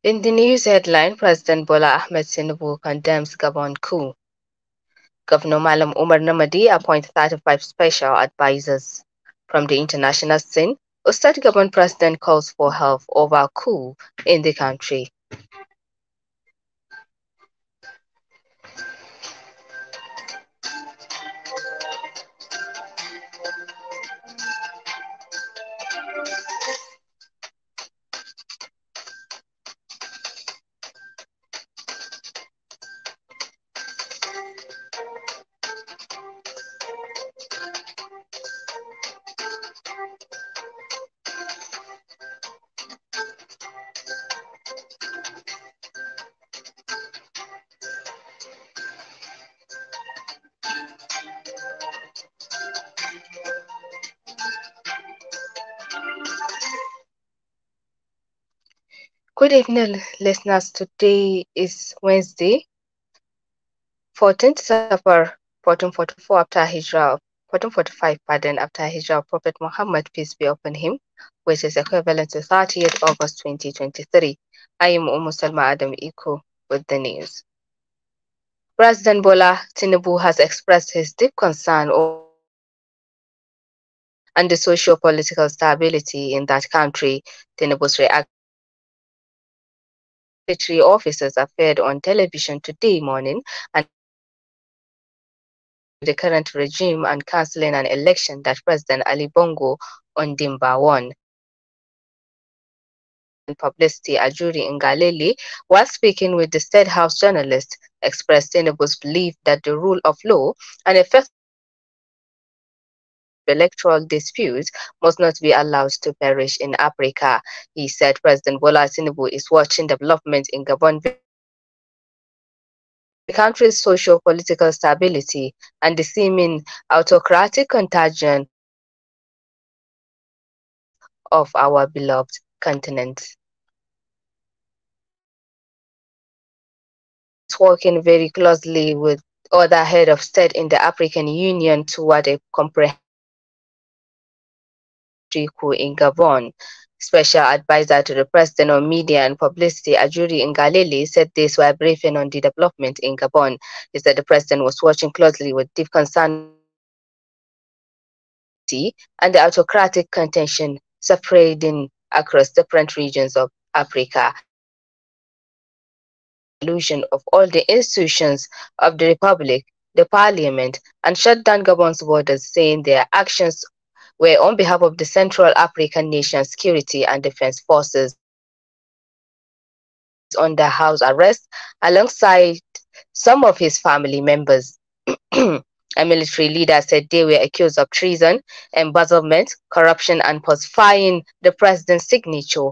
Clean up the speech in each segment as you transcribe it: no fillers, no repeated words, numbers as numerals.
In the news headline, President Bola Ahmed Tinubu condemns Gabon coup. Governor Malam Umar Namadi appoints 35 special advisors. From the international scene, Ustad Gabon president calls for help over coup in the country. Good evening, listeners. Today is Wednesday, 14th Safar, 1444 after Hijrah, 1445, after Hijrah of Prophet Muhammad, peace be upon him, which is equivalent to 30th August 2023. I am Salma Adam Iko with the news. President Bola Tinubu has expressed his deep concern and the socio-political stability in that country. Tinubu's reaction: military officers appeared on television today morning and the current regime and cancelling an election that President Ali Bongo Ondimba won. Publicity Ajuri Ngaleli, while speaking with the State House journalist, expressed Tinubu's belief that the rule of law and effective electoral disputes must not be allowed to perish in Africa. He said President Bola Tinubu is watching development in Gabon, the country's socio-political stability, and the seeming autocratic contagion of our beloved continent. It's working very closely with other head of state in the African Union toward a comprehensive coup in Gabon. Special advisor to the president on media and publicity, Ajuri Ngaleli, said this while briefing on the development in Gabon. He said the president was watching closely with deep concern and the autocratic contention spreading across different regions of Africa. Illusion of all the institutions of the republic, the parliament, and shut down Gabon's borders, saying their actions were on behalf of the Central African nation security and defense forces under house arrest alongside some of his family members. A military leader said they were accused of treason, embezzlement, corruption, and falsifying the president's signature.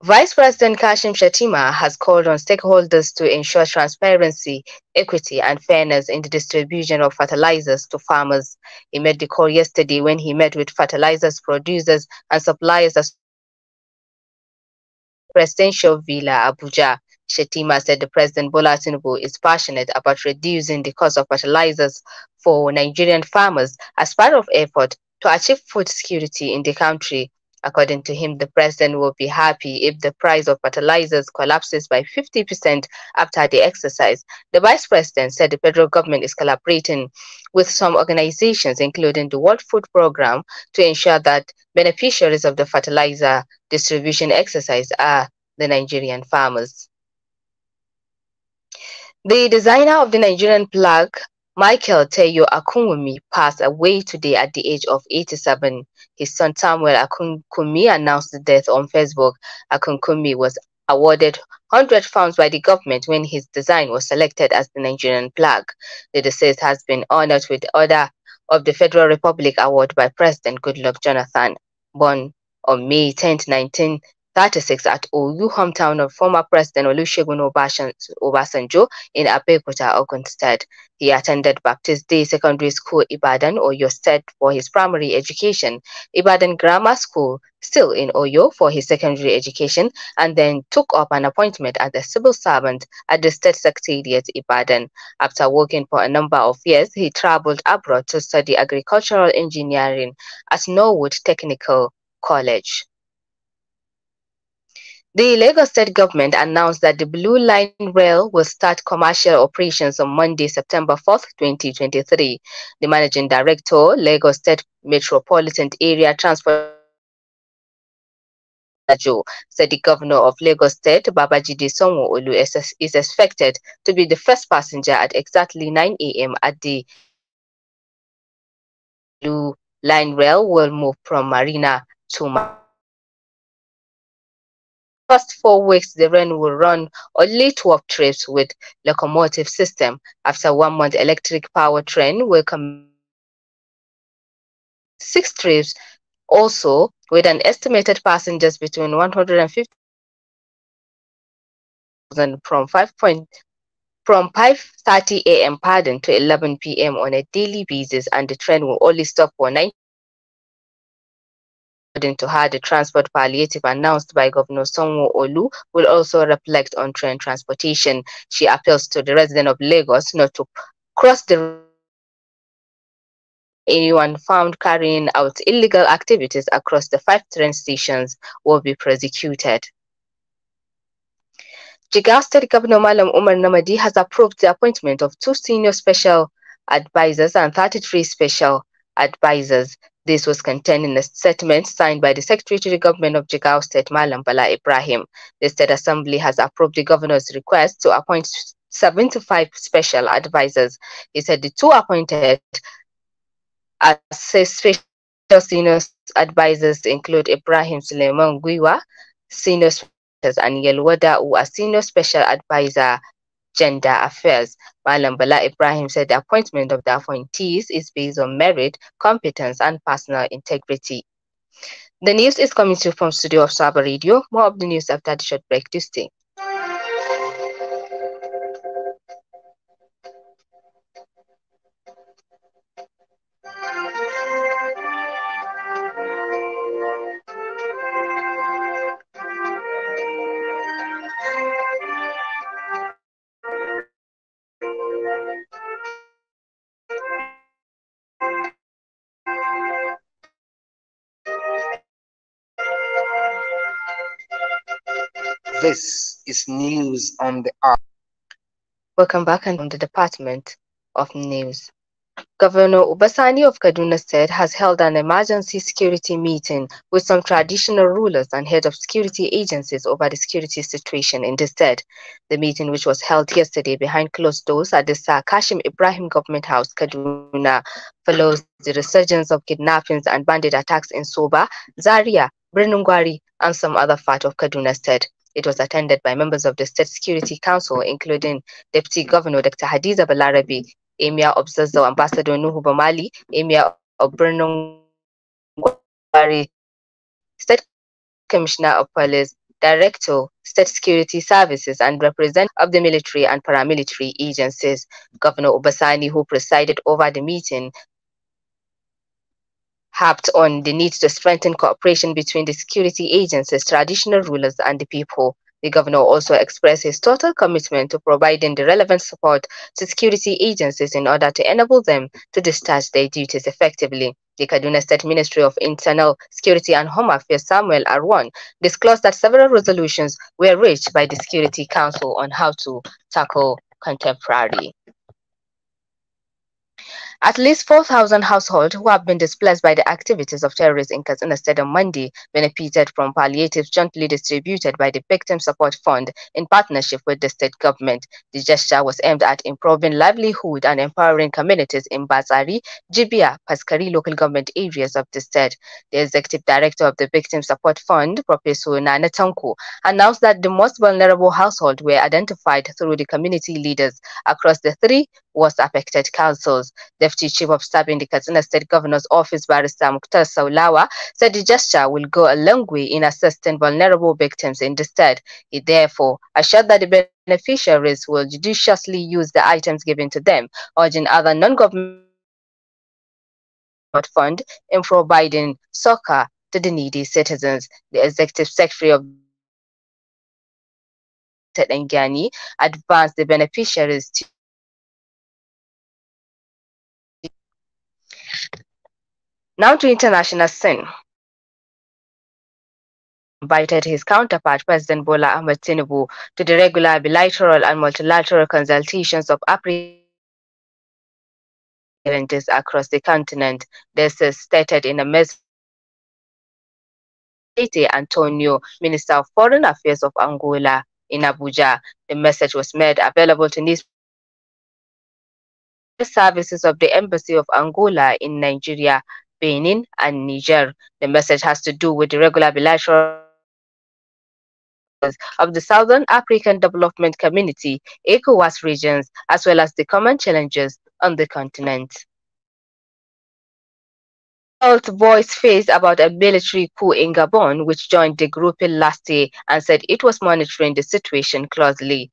Vice President Kashim Shettima has called on stakeholders to ensure transparency, equity, and fairness in the distribution of fertilizers to farmers. He made the call yesterday when he met with fertilizers producers and suppliers at Presidential Villa, Abuja. Shettima said the President Bola Tinubu is passionate about reducing the cost of fertilizers for Nigerian farmers as part of effort to achieve food security in the country. According to him, the president will be happy if the price of fertilizers collapses by 50% after the exercise. The vice president said the federal government is collaborating with some organizations, including the World Food Program, to ensure that beneficiaries of the fertilizer distribution exercise are the Nigerian farmers. The designer of the Nigerian flag, Michael Teyo Akunwumi, passed away today at the age of 87. His son Samuel Akunwumi announced the death on Facebook. Akunwumi was awarded £100 by the government when his design was selected as the Nigerian flag. The deceased has been honored with the Order of the Federal Republic Award by President Goodluck Jonathan. Born on May 10, 1936 at Oyu, hometown of former President Olusegun Obasanjo in Abeokuta, Ogun State. He attended Baptist Day Secondary School, Ibadan, Oyo State, for his primary education, Ibadan Grammar School, still in Oyo, for his secondary education, and then took up an appointment as a civil servant at the State Secretariat, Ibadan. After working for a number of years, he traveled abroad to study agricultural engineering at Norwood Technical College. The Lagos State government announced that the Blue Line Rail will start commercial operations on Monday, September 4th, 2023. The managing director, Lagos State Metropolitan Area Transport said the governor of Lagos State, Babajide Sanwo-Olu, is expected to be the first passenger at exactly 9 a.m. at the Blue Line Rail will move from Marina to first 4 weeks, the rail will run only 12 trips with locomotive system. After 1 month, electric power train will come 6 trips, also with an estimated passengers between 150,000 from 5:30 a.m. to 11 p.m. on a daily basis, and the train will only stop for 9. According to her, the transport palliative announced by Governor Sanwo-Olu will also reflect on train transportation. She appeals to the residents of Lagos not to cross the anyone found carrying out illegal activities across the 5 train stations will be prosecuted. Jigawa State Governor Malam Umar Namadi has approved the appointment of 2 senior special advisors and 33 special advisors. This was contained in a statement signed by the Secretary to the Government of Jigawa State, Malam Bala Ibrahim. The State Assembly has approved the governor's request to appoint 75 special advisors. He said the 2 appointed as special senior advisors include Ibrahim Suleiman Guiwa, senior and Yelwada, who are senior special advisor gender affairs. Malam Bala Ibrahim said the appointment of the appointees is based on merit, competence, and personal integrity. The news is coming to you from studio of Sawaba Radio. More of the news after the short break. To stay. This is news on the hour. Welcome back and from the Department of News. Governor Ubasani of Kaduna State has held an emergency security meeting with some traditional rulers and heads of security agencies over the security situation in the state. The meeting, which was held yesterday behind closed doors at the Sir Kashim Ibrahim Government House, Kaduna, follows the resurgence of kidnappings and bandit attacks in Soba, Zaria, Birnungwari, and some other parts of Kaduna State. It was attended by members of the State Security Council, including Deputy Governor Dr. Hadiza Balarabi, Emir of Zazzau, Ambassador Nuhu Bamali, Emir of Birnungwari, State Commissioner of Police, Director, State Security Services, and representatives of the military and paramilitary agencies. Governor Ubasani, who presided over the meeting, harped on the need to strengthen cooperation between the security agencies, traditional rulers, and the people. The governor also expressed his total commitment to providing the relevant support to security agencies in order to enable them to discharge their duties effectively. The Kaduna State Ministry of Internal Security and Home Affairs, Samuel Arwan, disclosed that several resolutions were reached by the Security Council on how to tackle contemporary. At least 4,000 households who have been displaced by the activities of terrorists in Katsina State on Monday benefited from palliatives jointly distributed by the Victim Support Fund in partnership with the state government. The gesture was aimed at improving livelihood and empowering communities in Bazari, Jibia, Paskari local government areas of the state. The executive director of the Victim Support Fund, Professor Nana Tanko, announced that the most vulnerable households were identified through the community leaders across the 3 worst affected councils. Deputy Chief of Staff in the Katsina State Governor's Office, Barrister Mukhtar Saulawa, said the gesture will go a long way in assisting vulnerable victims in the state. He therefore assured that the beneficiaries will judiciously use the items given to them, urging other non-government fund in providing succor to the needy citizens. The Executive Secretary of Ngani advanced the beneficiaries to now to international scene. invited his counterpart, President Bola Ahmed Tinubu, to the regular bilateral and multilateral consultations of African challenges across the continent. This is stated in a message Antonio, Minister of Foreign Affairs of Angola in Abuja. The message was made available to news services of the Embassy of Angola in Nigeria, Benin, and Niger. The message has to do with the regular bilateral of the Southern African Development Community, ECOWAS regions, as well as the common challenges on the continent. Felt voice faced about a military coup in Gabon, which joined the grouping last year and said it was monitoring the situation closely.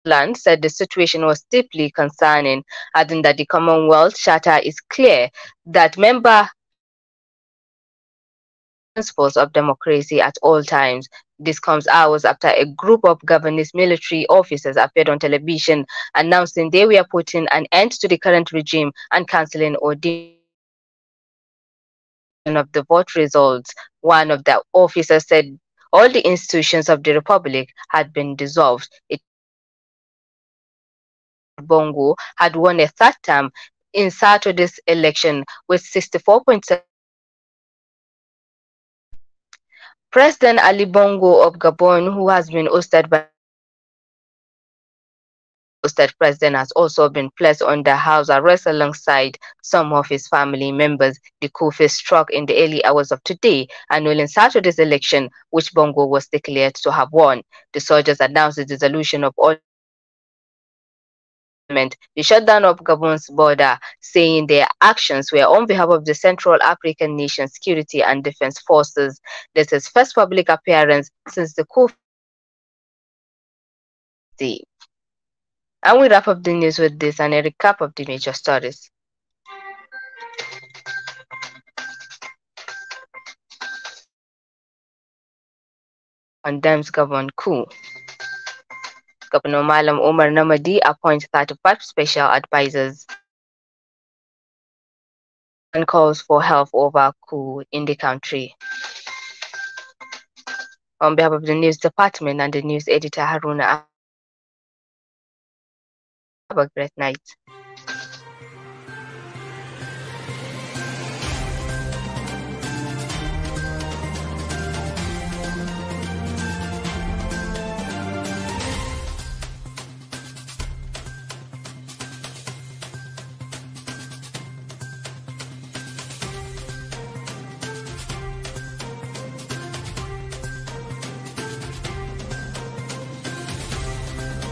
Land said the situation was deeply concerning, adding that the Commonwealth Charter is clear that member principles of democracy at all times. This comes hours after a group of Gabonese military officers appeared on television announcing they were putting an end to the current regime and cancelling or of the vote results. One of the officers said all the institutions of the republic had been dissolved. Bongo had won a third term in Saturday's election with 64.7%. President Ali Bongo of Gabon, who has been hosted president, has also been placed under house arrest alongside some of his family members. The coup struck in the early hours of today, annulling Saturday's election, which Bongo was declared to have won. The soldiers announced the dissolution of all the shutdown of Gabon's border, saying their actions were on behalf of the Central African nation security and defense forces. This is first public appearance since the coup. And we wrap up the news with this and a recap of the major stories. Condemns Gabon coup. Governor Malam Omar Namadi appoints 35 special advisors and calls for help over coup in the country. On behalf of the news department and the news editor Haruna, have a great night.